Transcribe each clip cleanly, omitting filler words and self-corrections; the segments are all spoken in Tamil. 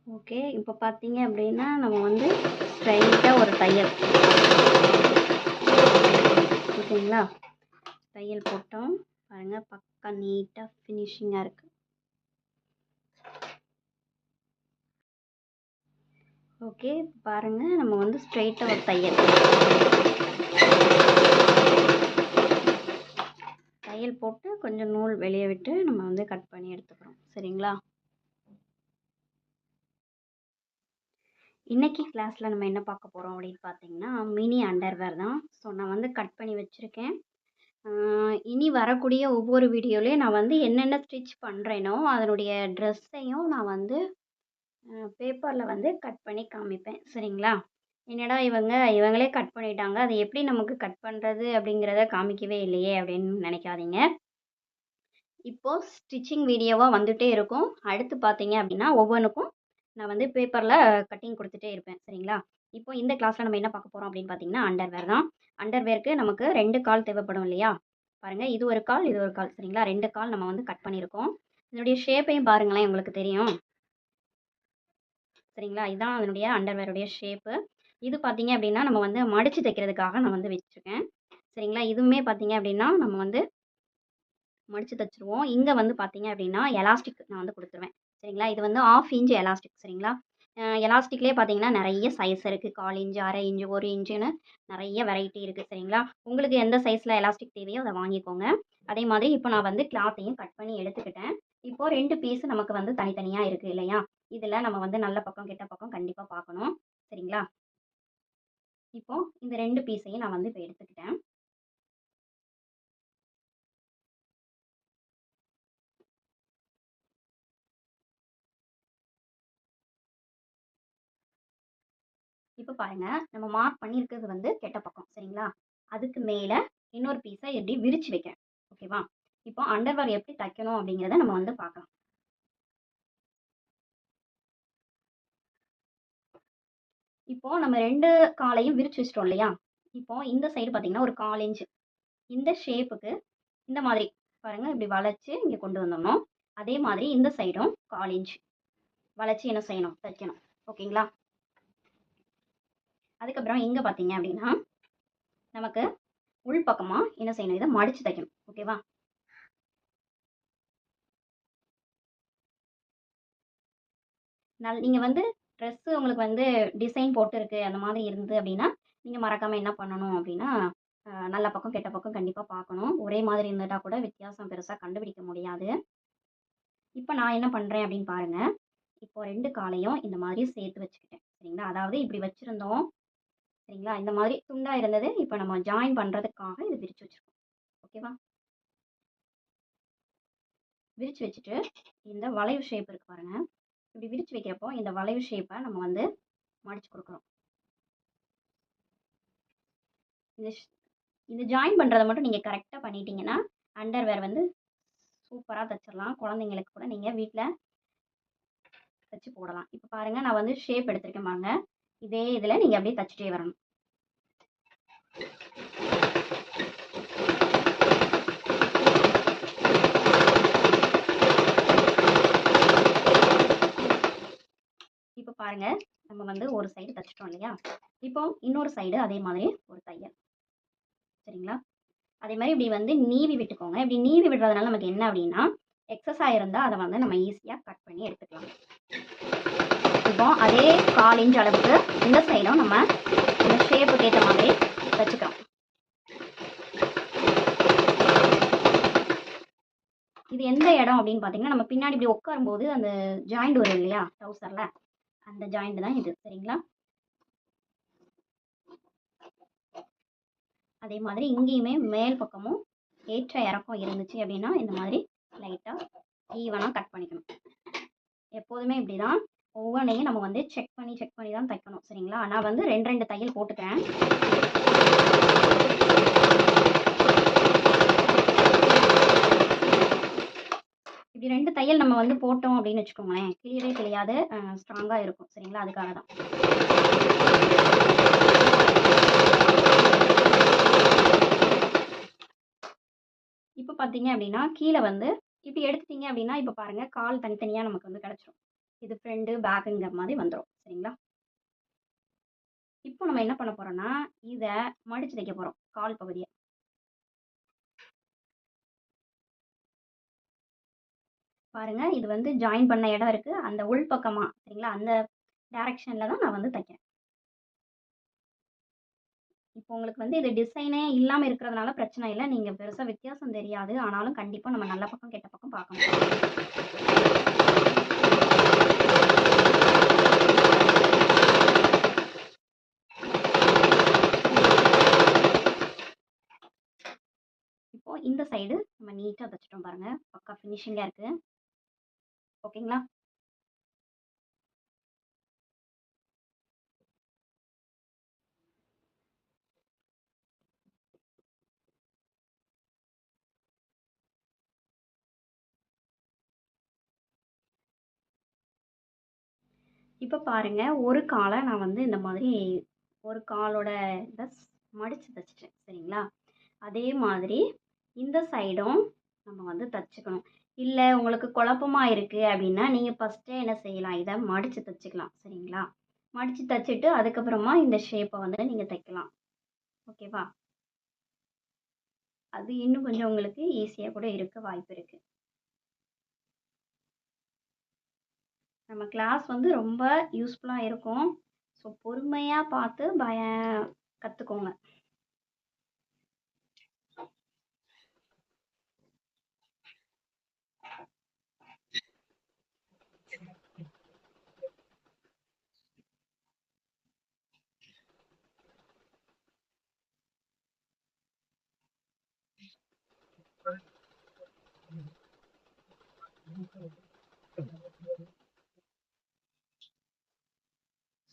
ஓகே. இப்போ பார்த்தீங்க அப்படின்னா, நம்ம வந்து ஸ்ட்ரைட்டா ஒரு தையல். ஓகேங்களா? தையல் போட்டோம். பாருங்க பக்கா நீட்டா ஃபினிஷிங்கா இருக்கு. ஓகே. பாருங்க நம்ம வந்து ஸ்ட்ரைட்டா ஒரு தையல். தையல் போட்டு கொஞ்சம் நூல் வெளியே விட்டு நம்ம வந்து கட் பண்ணி எடுத்துக்கிறோம். சரிங்களா? இன்னைக்கு கிளாஸ்ல நம்ம என்ன பார்க்க போறோம் அப்படின்னு பார்த்தீங்கன்னா, மினி அண்டர்வேர் தான். ஸோ நான் வந்து கட் பண்ணி வச்சிருக்கேன். இனி வரக்கூடிய ஒவ்வொரு வீடியோலயும் நான் வந்து என்னென்ன ஸ்டிச் பண்றேனோ, அதனுடைய ட்ரெஸ்ஸையும் நான் வந்து பேப்பர்ல வந்து கட் பண்ணி காமிப்பேன். சரிங்களா? என்னடா இவங்களே கட் பண்ணிட்டாங்க. அது எப்படி நமக்கு கட் பண்றது அப்படிங்கிறத காமிக்கவே இல்லையே அப்படின்னு நினைக்காதீங்க. இப்போ ஸ்டிச்சிங் வீடியோவா வந்துட்டே இருக்கும். அடுத்து பார்த்தீங்க அப்படின்னா, ஒவ்வொன்னுக்கும் நான் வந்து பேப்பர்ல கட்டிங் குடுத்துட்டே இருப்பேன். சரிங்களா? இப்போ இந்த கிளாஸ்ல நம்ம என்ன பார்க்க போறோம் அப்படின்னு பார்த்தீங்கன்னா, அண்டர்வேர் தான். அண்டர்வேருக்கு நமக்கு 2 கால் தேவைப்படும் இல்லையா? பாருங்க இது ஒரு கால், இது ஒரு கால். சரிங்களா? 2 கால் நம்ம வந்து கட் பண்ணியிருக்கோம். இதனுடைய ஷேப்பையும் பாருங்களேன் உங்களுக்கு தெரியும். சரிங்களா? இதான் அதனுடைய அண்டர்வேருடைய ஷேப்பு. இது பார்த்தீங்க அப்படின்னா, நம்ம வந்து மடிச்சு தைக்கிறதுக்காக நான் வந்து வச்சிருக்கேன். சரிங்களா? இதுவுமே பார்த்தீங்க அப்படின்னா, நம்ம வந்து மடிச்சு தச்சுருவோம். இங்க வந்து பார்த்தீங்க அப்படின்னா, எலாஸ்டிக் நான் வந்து குடுத்துருவேன். சரிங்களா? இது வந்து 1/2 இன்ச் எலாஸ்டிக் சரிங்களா? எலாஸ்டிக்லேயே பார்த்தீங்கன்னா, நெறைய சைஸ் இருக்கு. 1/4 இன்ச், 1/2 இன்ச், 1 இன்ச்சுன்னு நெறைய வெரைட்டி இருக்கு. சரிங்களா? உங்களுக்கு எந்த சைஸ்ல எலாஸ்டிக் தேவையோ அத வாங்கிக்கோங்க. அதே மாதிரி இப்போ நான் வந்து கிளாத்தையும் கட் பண்ணி எடுத்துக்கிட்டேன். இப்போ 2 பீஸ் நமக்கு வந்து தனித்தனியா இருக்கு இல்லையா? இதுல நம்ம வந்து நல்ல பக்கம், கெட்ட பக்கம் கண்டிப்பா பார்க்கணும். சரிங்களா? இப்போ இந்த 2 பீஸையும் நான் வந்து இப்ப எடுத்துக்கிட்டேன். இப்ப பாருங்க, நம்ம மார்க் பண்ணியிருக்கிறது வந்து கெட்ட பக்கம். சரிங்களா? அதுக்கு மேல இன்னொரு பீஸ இப்படி விரிச்சு வைக்கிறேன். ஓகேவா? இப்போ அண்டர்வேர் எப்படி தைக்கணும் அப்படிங்கிறத நம்ம வந்து பார்க்கலாம். இப்போ நம்ம 2 காலையும் விரிச்சு வச்சுட்டோம் இல்லையா? இப்போ இந்த சைடு பார்த்தீங்கன்னா, ஒரு 1/4 இன்ச் இந்த ஷேப்புக்கு இந்த மாதிரி பாருங்க, இப்படி வளைச்சு இங்க கொண்டு வந்துடணும். அதே மாதிரி இந்த சைடும் 1/4 இன்ச் வளைச்சு என்ன செய்யணும்? தைக்கணும். ஓகேங்களா? அதுக்கப்புறம் இங்க பார்த்தீங்க அப்படின்னா, நமக்கு உள் பக்கமா என்ன செய்யணும்? இத மடிச்சு தைக்கணும். ஓகேவா? நீங்க வந்து ட்ரெஸ்ஸு உங்களுக்கு வந்து டிசைன் போட்டிருக்கு, அந்த மாதிரி இருந்தது அப்படின்னா, நீங்க மறக்காம என்ன பண்ணணும் அப்படின்னா, நல்ல பக்கம், கெட்ட பக்கம் கண்டிப்பா பார்க்கணும். ஒரே மாதிரி இருந்துட்டா கூட வித்தியாசம் பெருசா கண்டுபிடிக்க முடியாது. இப்ப நான் என்ன பண்றேன் அப்படின்னு பாருங்க. இப்போ 2 காலையும் இந்த மாதிரி சேர்த்து வச்சுக்கிட்டேன். சரிங்களா? அதாவது இப்படி வச்சிருந்தோம். சரிங்களா? இந்த மாதிரி துண்டா இருந்தது. இப்ப நம்ம ஜாயின் பண்றதுக்காக இது விரிச்சு வச்சிருக்கோம். ஓகேவா? விரிச்சு வச்சுட்டு, இந்த வளைவு ஷேப் இருக்கு பாருங்க. இப்படி விரிச்சு வைக்கிறப்போ, இந்த வளைவு ஷேப்ப நம்ம வந்து மடிச்சு குடுக்குறோம். இந்த இது ஜாயின் பண்றத மட்டும் நீங்க கரெக்ட்டா பண்ணிட்டீங்கன்னா, அண்டர்வேர் வந்து சூப்பரா தச்சிரலாம். குழந்தைங்களுக்கு கூட நீங்க வீட்ல தச்சு போடலாம். இப்ப பாருங்க நான் வந்து ஷேப் எடுத்திருக்கேன் பாருங்க. இதே இதுல நீங்க அப்படியே தச்சுட்டே வரணும். இப்ப பாருங்க, நம்ம வந்து ஒரு சைடு தச்சுட்டோம் இல்லையா? இப்போ இன்னொரு சைடு அதே மாதிரி ஒரு தையல். சரிங்களா? அதே மாரி இப்படி வந்து நீவி விட்டுக்கோங்க. இப்படி நீவி விடுறதுனால நமக்கு என்ன அப்படின்னா, எக்ஸஸா இருந்தா அத வந்து நம்ம ஈஸியா கட் பண்ணி எடுத்துக்கலாம். இப்போ அதே 1/4 இன்ச் அளவுக்கு இந்த சைடும் நம்ம இந்த ஷேப்புக்கு ஏத்த மாதிரி வச்சுக்கிறோம். இது எந்த இடம் அப்படின்னு பார்த்தீங்கன்னா, நம்ம பின்னாடி இப்படி உட்காரும்போது அந்த ஜாயிண்ட் வரும் இல்லையா? ட்ரவுசர்ல. அந்த ஜாயிண்ட் தான் இது. சரிங்களா? அதே மாதிரி இங்கேயுமே மேல் பக்கமும் ஏற்ற இறக்கம் இருந்துச்சு அப்படின்னா, இந்த மாதிரி லைட்டா ஈவனா கட் பண்ணிக்கணும். எப்போதுமே இப்படிதான் ஒவ்வொன்னையும் நம்ம வந்து செக் பண்ணி தான் தைக்கணும். சரிங்களா? நான் வந்து 2 தையல் போட்டுக்கிறேன். இப்படி 2 தையல் நம்ம வந்து போட்டோம் அப்படின்னு வச்சுக்கோங்களேன், கிழியவே கிழியாது. ஸ்ட்ராங்கா இருக்கும். சரிங்களா? அதுக்காக தான். இப்ப பார்த்தீங்க அப்படின்னா, கீழ வந்து இப்படி எடுத்துட்டீங்க அப்படின்னா, இப்ப பாருங்க கால் தனித்தனியா நமக்கு வந்து கிடைச்சிரும். இது ஃப்ரண்ட் பேக்குங்கிற மாதிரி வந்துடும். சரிங்களா? இப்போ நம்ம என்ன பண்ண போறோம்னா, இதை மடிச்சு தைக்க போறோம் கால் பகுதியை. பாருங்க, இது வந்து ஜாயின் பண்ண இடம் இருக்கு அந்த உள் பக்கமா. சரிங்களா? அந்த டைரக்ஷன்ல தான் நான் வந்து தைக்கிறேன். இப்போ உங்களுக்கு வந்து இது டிசைனே இல்லாம இருக்கிறதுனால பிரச்சனை இல்ல. நீங்க பெருசா வித்தியாசம் தெரியாது. ஆனாலும் கண்டிப்பா நம்ம நல்ல பக்கம், கெட்ட பக்கம் பார்க்கணும். இப்போ இந்த சைடு நம்ம நீட்டா தைச்சிட்டோம் பாருங்க. பக்கா ஃபினிஷிங்கா இருக்கு. ஓகேங்களா? இப்போ பாருங்க, ஒரு காலை நான் வந்து இந்த மாதிரி ஒரு காலோட இதை மடிச்சு தைச்சிட்டேன். சரிங்களா? அதே மாதிரி இந்த சைடும் நம்ம வந்து தச்சுக்கணும். இல்லை உங்களுக்கு குழப்பமா இருக்கு அப்படின்னா நீங்கள் ஃபஸ்ட்டே என்ன செய்யலாம், இதை மடித்து தைச்சிக்கலாம். சரிங்களா? மடித்து தைச்சிட்டு அதுக்கப்புறமா இந்த ஷேப்பை வந்து நீங்கள் தைக்கலாம். ஓகேவா? அது இன்னும் கொஞ்சம் உங்களுக்கு ஈஸியாக கூட இருக்க வாய்ப்பு இருக்குது. நம்ம கிளாஸ் வந்து ரொம்ப யூஸ்ஃபுல்லாக இருக்கும். ஸோ பொறுமையாக பார்த்து கற்றுக்கோங்க.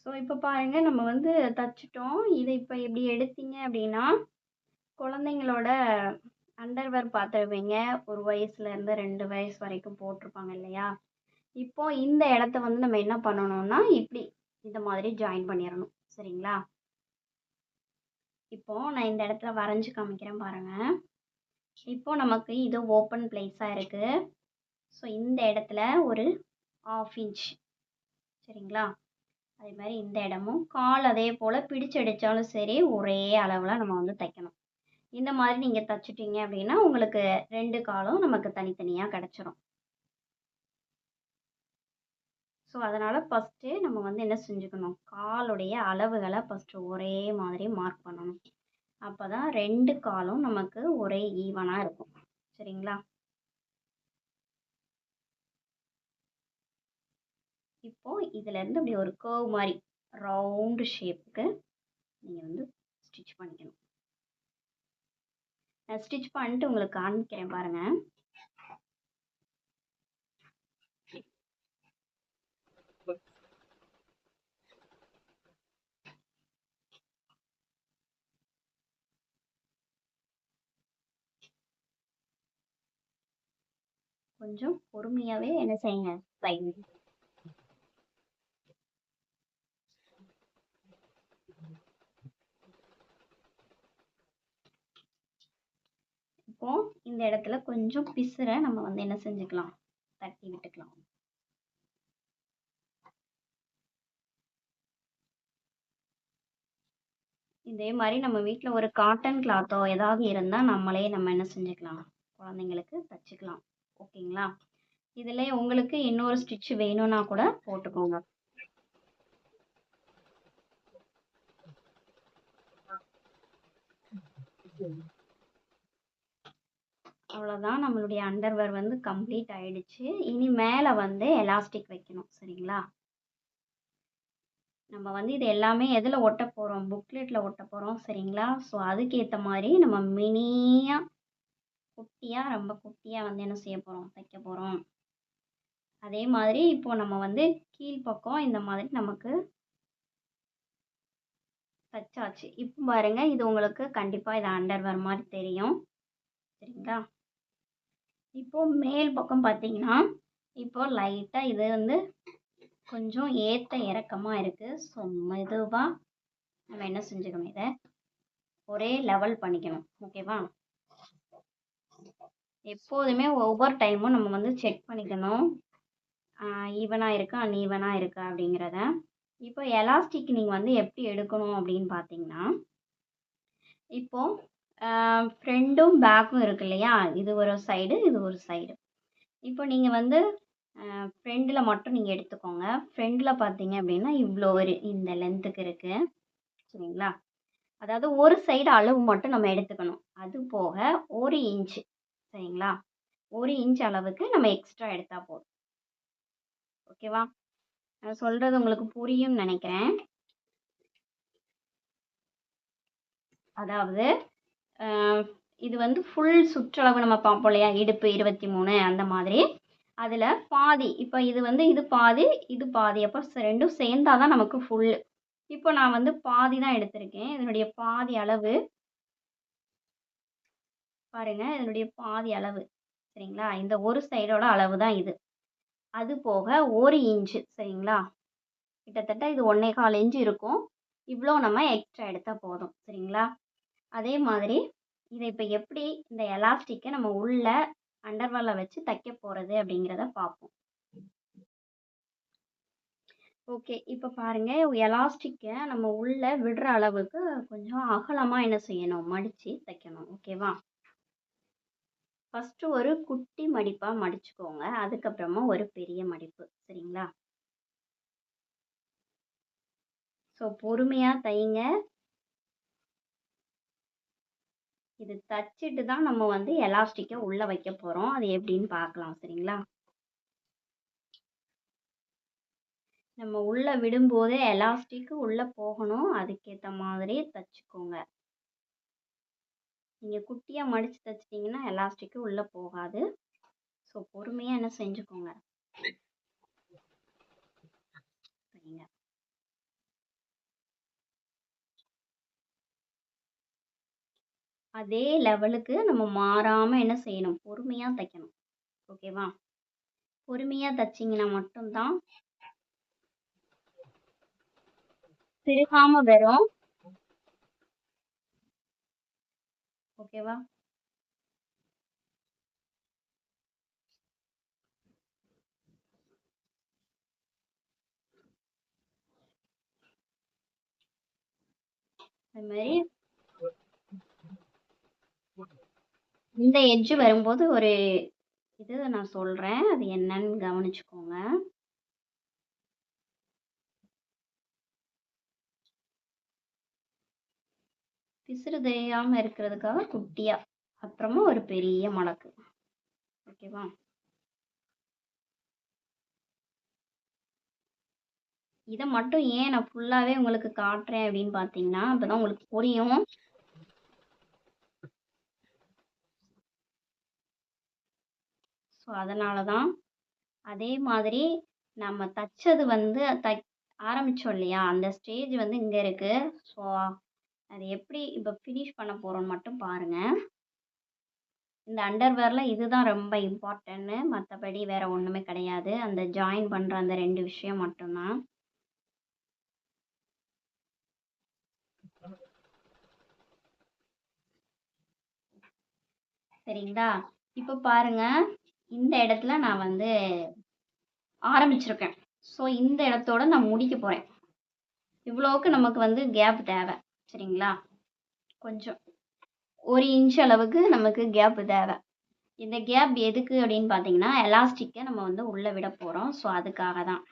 ஸோ இப்போ பாருங்க, நம்ம வந்து தச்சுட்டோம். இதை இப்போ இப்படி எடுத்தீங்க அப்படின்னா குழந்தைங்களோட அண்டர்வேர் பார்த்துருப்பீங்க. 1 வயசுலேருந்து 2 வயசு வரைக்கும் போட்டிருப்பாங்க இல்லையா? இப்போ இந்த இடத்த வந்து நம்ம என்ன பண்ணணும்னா, இப்படி இந்த மாதிரி ஜாயின் பண்ணிடணும். சரிங்களா? இப்போ நான் இந்த இடத்துல வரைஞ்சு காமிக்கிறேன் பாருங்க. இப்போ நமக்கு இது ஓப்பன் பிளேஸாக இருக்கு. ஸோ இந்த இடத்துல ஒரு 1/2 இன்ச். சரிங்களா? அதே மாதிரி இந்த இடமும் கால் அதே போல் பிடிச்சடிச்சாலும் சரி ஒரே அளவில் நம்ம வந்து தைக்கணும். இந்த மாதிரி நீங்கள் தச்சுட்டீங்க அப்படின்னா உங்களுக்கு 2 காலும் நமக்கு தனித்தனியாக கிடச்சிரும். ஸோ அதனால் ஃபஸ்ட்டு நம்ம வந்து என்ன செஞ்சுக்கணும், காலுடைய அளவுகளை ஃபஸ்ட்டு ஒரே மாதிரி மார்க் பண்ணணும். அப்போ தான் 2 காலும் நமக்கு ஒரே ஈவனாக இருக்கும். சரிங்களா? இப்போது இதிலேருந்து இப்படி ஒரு கர்வ் மாதிரி ரவுண்டு ஷேப்புக்கு நீங்கள் வந்து ஸ்டிச் பண்ணிக்கணும். நான் ஸ்டிச் பண்ணிட்டு உங்களுக்கு காமிக்கிறேன் பாருங்கள். கொஞ்சம் பொறுமையாகவே என்ன செய்யுங்க, தைங்க. இப்போ இந்த இடத்துல கொஞ்சம் பிசுரை நம்ம வந்து என்ன செஞ்சுக்கலாம், தட்டி விட்டுக்கலாம். இதே மாதிரி நம்ம வீட்டில் ஒரு காட்டன் கிளாத்தோ ஏதாவது இருந்தால் நம்மளே நம்ம என்ன செஞ்சுக்கலாம், குழந்தைங்களுக்கு தச்சுக்கலாம். ஓகேங்களா? இதில் உங்களுக்கு இன்னொரு ஸ்டிச் வேணும்னா கூட போட்டுக்கோங்க. அவ்வளோதான், நம்மளுடைய அண்டர்வேர் வந்து கம்ப்ளீட் ஆயிடுச்சு. இனி மேலே வந்து எலாஸ்டிக் வைக்கணும். சரிங்களா? நம்ம வந்து இது எல்லாமே எதில் ஒட்ட போகிறோம், புக்லெட்டில் ஒட்ட போகிறோம். சரிங்களா? ஸோ அதுக்கேற்ற மாதிரி நம்ம மினியாக குட்டியாக ரொம்ப குட்டியாக வந்து என்ன செய்ய போகிறோம், தைக்க போகிறோம். அதே மாதிரி இப்போ நம்ம வந்து கீழ்ப்பக்கம் இந்த மாதிரி நமக்கு தச்சாச்சு. இப்போ பாருங்க, இது உங்களுக்கு கண்டிப்பாக இது அண்டர்வேர் மாதிரி தெரியும். சரிங்களா? இப்போ மேல் பக்கம் பார்த்தீங்கன்னா இப்போ லைட்டாக இது வந்து கொஞ்சம் ஏற்ற இறக்கமாக இருக்குது. ஸோ மெதுவாக நம்ம என்ன செஞ்சுக்கணும், இதை ஒரே லெவல் பண்ணிக்கணும். ஓகேவா? எப்போதுமே ஒவ்வொரு டைமும் நம்ம வந்து செக் பண்ணிக்கணும். ஈவனாக இருக்கா அன்ஈவனாக இருக்கா அப்படிங்கிறத. இப்போ எலாஸ்டிக் நீங்கள் வந்து எப்படி எடுக்கணும் அப்படின்னு பார்த்தீங்கன்னா, இப்போது ஃப்ரண்ட்டும் பேக்கும் இருக்கு இல்லையா, இது ஒரு சைடு இது ஒரு சைடு. இப்போ நீங்கள் வந்து ஃப்ரண்டில் மட்டும் நீங்கள் எடுத்துக்கோங்க. ஃப்ரண்டில் பார்த்தீங்க அப்படின்னா இவ்வளோ ஒரு இந்த லென்த்துக்கு இருக்குது சரிங்களா. அதாவது ஒரு சைடு அளவு மட்டும் நம்ம எடுத்துக்கணும். அது போக 1 இன்ச்சு சரிங்களா. 1 இன்ச் அளவுக்கு நம்ம எக்ஸ்ட்ரா எடுத்தால் போதும். ஓகேவா? நான் சொல்கிறது உங்களுக்கு புரியும்னு நினைக்கிறேன். அதாவது இது வந்து ஃபுல் சுற்றளவு நம்ம பார்ப்போம் இல்லையா, இடுப்பு 23 அந்த மாதிரி. அதில் பாதி, இப்போ இது வந்து இது பாதி இது பாதி, அப்போ ரெண்டும் சேர்ந்தால் தான் நமக்கு ஃபுல்லு. இப்போ நான் வந்து பாதி தான் எடுத்திருக்கேன். இதனுடைய பாதி அளவு பாருங்கள், இதனுடைய பாதி அளவு சரிங்களா. இந்த ஒரு சைடோட அளவு தான் இது. அது போக 1 இன்ச்சு சரிங்களா. கிட்டத்தட்ட இது 1.25 இன்ச்சு இருக்கும். இவ்வளோ நம்ம எக்ஸ்ட்ரா எடுத்தால் போதும் சரிங்களா. அதே மாதிரி இதை இப்போ எப்படி இந்த எலாஸ்டிக்கை நம்ம உள்ள அண்டர்வேர்ல வச்சு தைக்க போகிறது அப்படிங்கிறத பார்ப்போம். ஓகே, இப்போ பாருங்கள், எலாஸ்டிக்கை நம்ம உள்ளே விடுற அளவுக்கு கொஞ்சம் அகலமாக என்ன செய்யணும், மடித்து தைக்கணும். ஓகேவா? ஃபஸ்ட்டு ஒரு குட்டி மடிப்பாக மடிச்சுக்கோங்க. அதுக்கப்புறமா ஒரு பெரிய மடிப்பு சரிங்களா. ஸோ பொறுமையாக தைங்க. இது தச்சுட்டு தான் நம்ம வந்து எலாஸ்டிக்கை உள்ளே வைக்க போகிறோம். அது எப்படின்னு பார்க்கலாம் சரிங்களா. நம்ம உள்ளே விடும்போதே எலாஸ்டிக்கு உள்ளே போகணும். அதுக்கேற்ற மாதிரி தைச்சிக்கோங்க. நீங்கள் குட்டியாக மடித்து தைச்சிட்டிங்கன்னா எலாஸ்டிக்கு உள்ளே போகாது. ஸோ பொறுமையாக என்ன செஞ்சுக்கோங்க சரிங்க. அதே லெவலுக்கு நம்ம மாறாமல் என்ன செய்யணும், பொறுமையாக தைக்கணும். ஓகேவா? பொறுமையாக தைச்சிங்கன்னா மட்டும்தான் திருகாமல் வரும். ஓகேவா? அது மாதிரி இந்த எட்ஜ் வரும்போது ஒரு இது நான் சொல்கிறேன், அது என்னன்னு கவனிச்சுக்கோங்க. பிசுறு தெரியாமல் இருக்கிறதுக்காக குட்டியாக, அப்புறமா ஒரு பெரிய மடக்கு. ஓகேவா? இதை மட்டும் ஏன் நான் ஃபுல்லாகவே உங்களுக்கு காட்டுறேன் அப்படின்னு பார்த்தீங்கன்னா, அப்போ தான் உங்களுக்கு புரியும். ஸோ அதனால தான். அதே மாதிரி நம்ம தச்சது வந்து ஆரம்பித்தோம் இல்லையா, அந்த ஸ்டேஜ் வந்து இங்கே இருக்குது. ஸோ அது எப்படி இப்போ ஃபினிஷ் பண்ண போகிறோன்னு மட்டும் பாருங்கள். இந்த அண்டர்வேரில் இதுதான் ரொம்ப இம்பார்ட்டன்ட்டு. மற்றபடி வேறு ஒன்றுமே கிடையாது. அந்த ஜாயின் பண்ணுற அந்த 2 விஷயம் மட்டும்தான். சரிங்களா. இப்போ பாருங்கள், இந்த இடத்துல நான் வந்து ஆரம்பிச்சிருக்கேன். ஸோ இந்த இடத்தோட நான் முடிக்க போகிறேன். இவ்வளோவுக்கு நமக்கு வந்து கேப் தேவை சரிங்களா. கொஞ்சம் 1 இன்ச் அளவுக்கு நமக்கு கேப் தேவை. இந்த கேப் எதுக்கு அப்படின்னு பார்த்தீங்கன்னா, எலாஸ்டிக்கை நம்ம வந்து உள்ளே விட போகிறோம். ஸோ அதுக்காக தான்.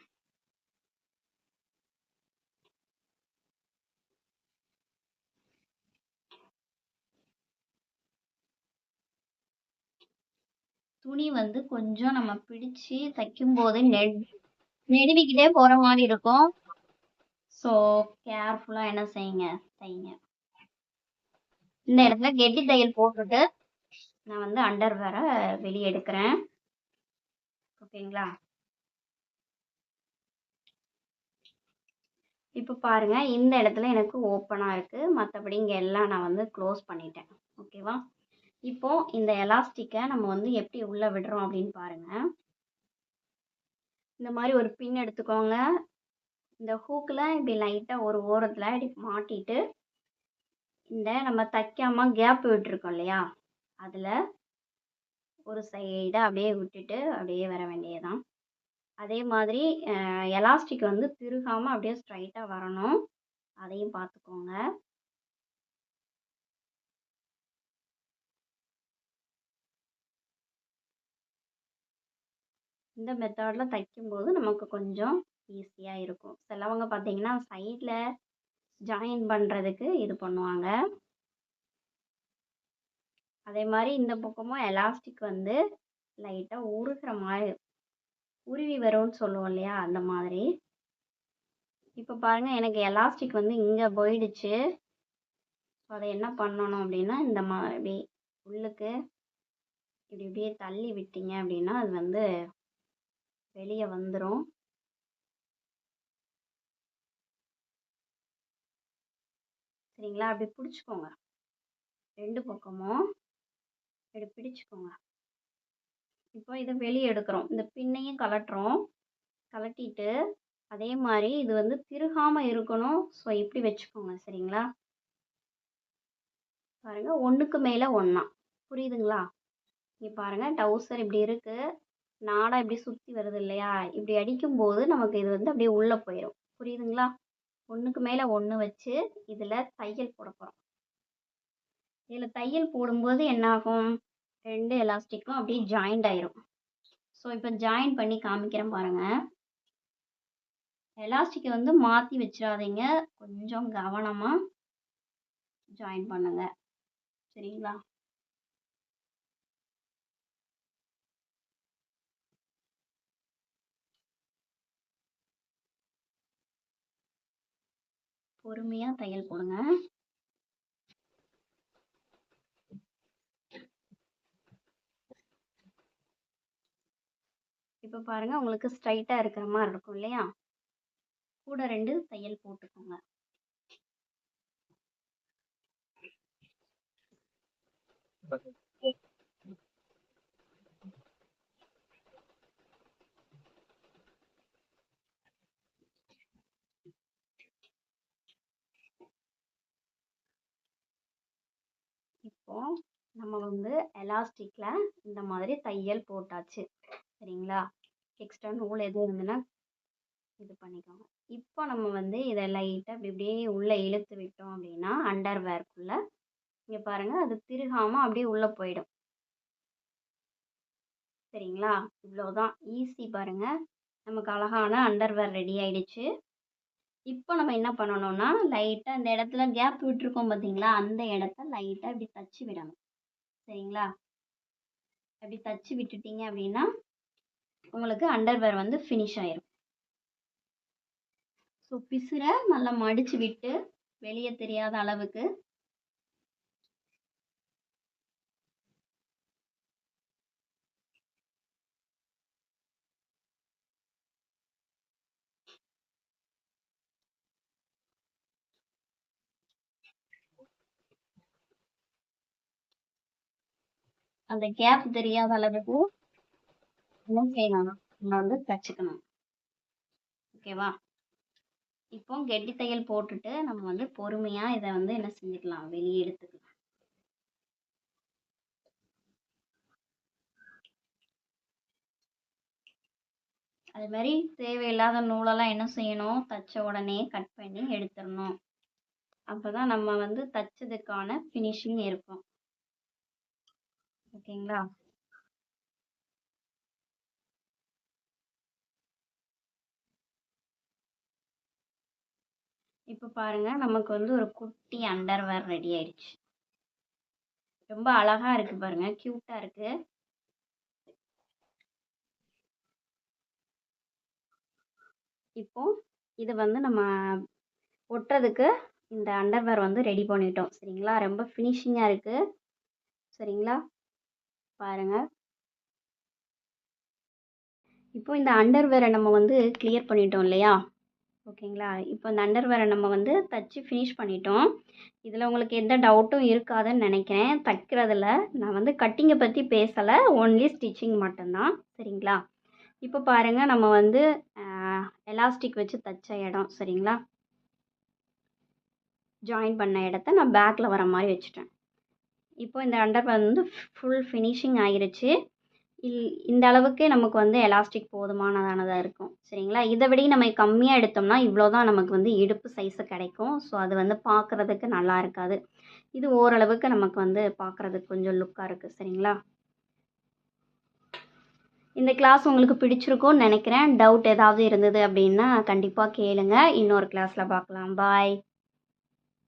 துணி வந்து கொஞ்சம் நம்ம பிடிச்சு தைக்கும்போது நெடுவிக்கிட்டே போகிற மாதிரி இருக்கும். ஸோ கேர்ஃபுல்லாக என்ன செய்யுங்க, தைங்க. இந்த இடத்துல கெட்டி தையல் போட்டுட்டு நான் வந்து அண்டர்வேரை வெளியே எடுக்கிறேன். ஓகேங்களா. இப்போ பாருங்கள், இந்த இடத்துல எனக்கு ஓப்பனாக இருக்குது. மற்றபடி இங்கே எல்லாம் நான் வந்து க்ளோஸ் பண்ணிட்டேன். ஓகேவா. இப்போது இந்த எலாஸ்டிக்கை நம்ம வந்து எப்படி உள்ளே விடுறோம் அப்படின்னு பாருங்கள். இந்த மாதிரி ஒரு பின் எடுத்துக்கோங்க. இந்த ஹூக்கில் இப்படி லைட்டாக ஒரு ஓரத்தில் இப்படி மாட்டிட்டு, இந்த நம்ம தைக்காமல் கேப் விட்டுருக்கோம் இல்லையா, அதில் ஒரு சைடாக அப்படியே விட்டுட்டு அப்படியே வர வேண்டியதுதான். அதே மாதிரி எலாஸ்டிக் வந்து திருகாமல் அப்படியே ஸ்ட்ரைட்டாக வரணும். அதையும் பார்த்துக்கோங்க. இந்த மெத்தடில் தைக்கும்போது நமக்கு கொஞ்சம் ஈஸியாக இருக்கும். சிலவங்க பார்த்தீங்கன்னா சைடில் ஜாயின் பண்ணுறதுக்கு இது பண்ணுவாங்க. அதே மாதிரி இந்த பக்கமும் எலாஸ்டிக் வந்து லைட்டாக உருகிற மாதிரி உருவி வரும்னு சொல்லுவோம் இல்லையா, அந்த மாதிரி. இப்போ பாருங்கள், எனக்கு எலாஸ்டிக் வந்து இங்கே போயிடுச்சு. அதை என்ன பண்ணணும் அப்படின்னா, இந்த மாதிரி உள்ளுக்கு இப்படியே தள்ளி விட்டீங்க அப்படின்னா அது வந்து வெளியே வந்துடும். சரிங்களா? அப்படி பிடிச்சிக்கோங்க, 2 பக்கமும் இப்படி பிடிச்சிக்கோங்க. இப்போ இதை வெளியே எடுக்கிறோம், இந்த பின்னையும் கலட்டுறோம். கலட்டிட்டு அதே மாதிரி இது வந்து திருகாமல் இருக்கணும். ஸோ இப்படி வச்சுக்கோங்க. சரிங்களா? பாருங்கள், ஒன்றுக்கு மேலே ஒன்றா புரியுதுங்களா? இங்கே பாருங்கள், டவுசர் இப்படி இருக்குது, நாடாக இப்படி சுற்றி வருது இல்லையா? இப்படி அடிக்கும்போது நமக்கு இது வந்து அப்படியே உள்ளே போயிடும். புரியுதுங்களா? ஒன்றுக்கு மேலே ஒன்று வச்சு இதில் தையல் போட போகிறோம். இதில் தையல் போடும்போது என்னாகும், 2 எலாஸ்டிக்கும் அப்படியே ஜாயிண்ட் ஆயிரும். ஸோ இப்போ ஜாயின் பண்ணி காமிக்கிறேன் பாருங்கள். எலாஸ்டிக்கை வந்து மாற்றி வச்சிடாதீங்க, கொஞ்சம் கவனமாக ஜாயின் பண்ணுங்க. சரிங்களா? பொறுமையாக தையல் போடுங்க. இப்போ பாருங்கள், உங்களுக்கு ஸ்ட்ரைட்டாக இருக்கிற மாதிரி இருக்கும் இல்லையா? கூட 2 தையல் போட்டுக்கோங்க. இப்போ நம்ம வந்து எலாஸ்டிக்கில் இந்த மாதிரி தையல் போட்டாச்சு. சரிங்களா? எக்ஸ்ட்ரா நூல் எதுவும் இருந்ததுன்னா இது பண்ணிக்கோங்க. இப்போ நம்ம வந்து இதை லைட்டாக அப்படி இப்படியே உள்ளே இழுத்து விட்டோம் அப்படின்னா அண்டர்வேர்க்குள்ளே இங்கே பாருங்கள், அது திருகாமல் அப்படியே உள்ளே போயிடும். சரிங்களா? இவ்வளோதான், ஈஸி. பாருங்கள், நமக்கு அழகான அண்டர்வேர் ரெடி ஆயிடுச்சு. இப்போ நம்ம என்ன பண்ணணும்னா, லைட்டாக அந்த இடத்துல கேப் விட்டுருக்கோம் பார்த்தீங்களா, அந்த இடத்த லைட்டாக இப்படி தச்சு விடணும். சரிங்களா? அப்படி தச்சு விட்டுட்டீங்க அப்படின்னா உங்களுக்கு அண்டர்வேர் வந்து ஃபினிஷ் ஆயிரும். ஸோ பிசுரை நல்லா மடித்து விட்டு வெளியே தெரியாத அளவுக்கு அந்த கேப் தெரியாத அளவுக்கு என்ன செய்யணும், நம்ம வந்து தச்சுக்கணும். ஓகேவா? இப்போ கெட்டி தையல் போட்டுட்டு நம்ம வந்து பொறுமையாக இதை வந்து என்ன செஞ்சுக்கலாம், வெளியே எடுத்துக்கலாம். அது மாதிரி தேவையில்லாத நூலெல்லாம் என்ன செய்யணும், தச்ச உடனே கட் பண்ணி எடுத்துடணும். அப்போ தான் நம்ம வந்து தச்சதுக்கான ஃபினிஷிங் இருக்கும். ஓகேங்களா? இப்போ பாருங்கள், நமக்கு வந்து ஒரு குட்டி அண்டர்வேர் ரெடி ஆயிடுச்சு. ரொம்ப அழகாக இருக்குது பாருங்கள், க்யூட்டாக இருக்குது. இப்போ இது வந்து நம்ம ஒட்டுறதுக்கு இந்த அண்டர்வேர் வந்து ரெடி பண்ணிட்டோம். சரிங்களா? ரொம்ப ஃபினிஷிங்காக இருக்குது. சரிங்களா? பாருங்கள், இப்போ இந்த அண்டர்வேரை நம்ம வந்து கிளியர் பண்ணிட்டோம் இல்லையா? ஓகேங்களா? இப்போ இந்த அண்டர்வேரை நம்ம வந்து தச்சு ஃபினிஷ் பண்ணிட்டோம். இதில் உங்களுக்கு எந்த டவுட்டும் இருக்காதுன்னு நினைக்கிறேன். தைக்கிறதுல நான் வந்து கட்டிங்கை பற்றி பேசலை, ஒன்லி ஸ்டிச்சிங் மட்டும்தான். சரிங்களா? இப்போ பாருங்கள், நம்ம வந்து எலாஸ்டிக் வச்சு தைச்ச இடம். சரிங்களா? ஜாயின் பண்ண இடத்த நான் பேக்கில் வர மாதிரி வச்சுட்டேன். இப்போ இந்த அண்டர்வேர் வந்து ஃபுல் ஃபினிஷிங் ஆகிருச்சு. இந்த அளவுக்கு நமக்கு வந்து எலாஸ்டிக் போதுமானதானதாக இருக்கும். சரிங்களா? இதை விட நம்ம கம்மியாக எடுத்தோம்னா இவ்வளோ தான் நமக்கு வந்து இடுப்பு சைஸு கிடைக்கும். ஸோ அது வந்து பார்க்குறதுக்கு நல்லா இருக்காது. இது ஓரளவுக்கு நமக்கு வந்து பார்க்குறதுக்கு கொஞ்சம் லுக்காக இருக்குது. சரிங்களா? இந்த கிளாஸ் உங்களுக்கு பிடிச்சிருக்கும்னு நினைக்கிறேன். டவுட் ஏதாவது இருந்தது அப்படின்னா கண்டிப்பாக கேளுங்க. இன்னொரு கிளாஸில் பார்க்கலாம். பாய்.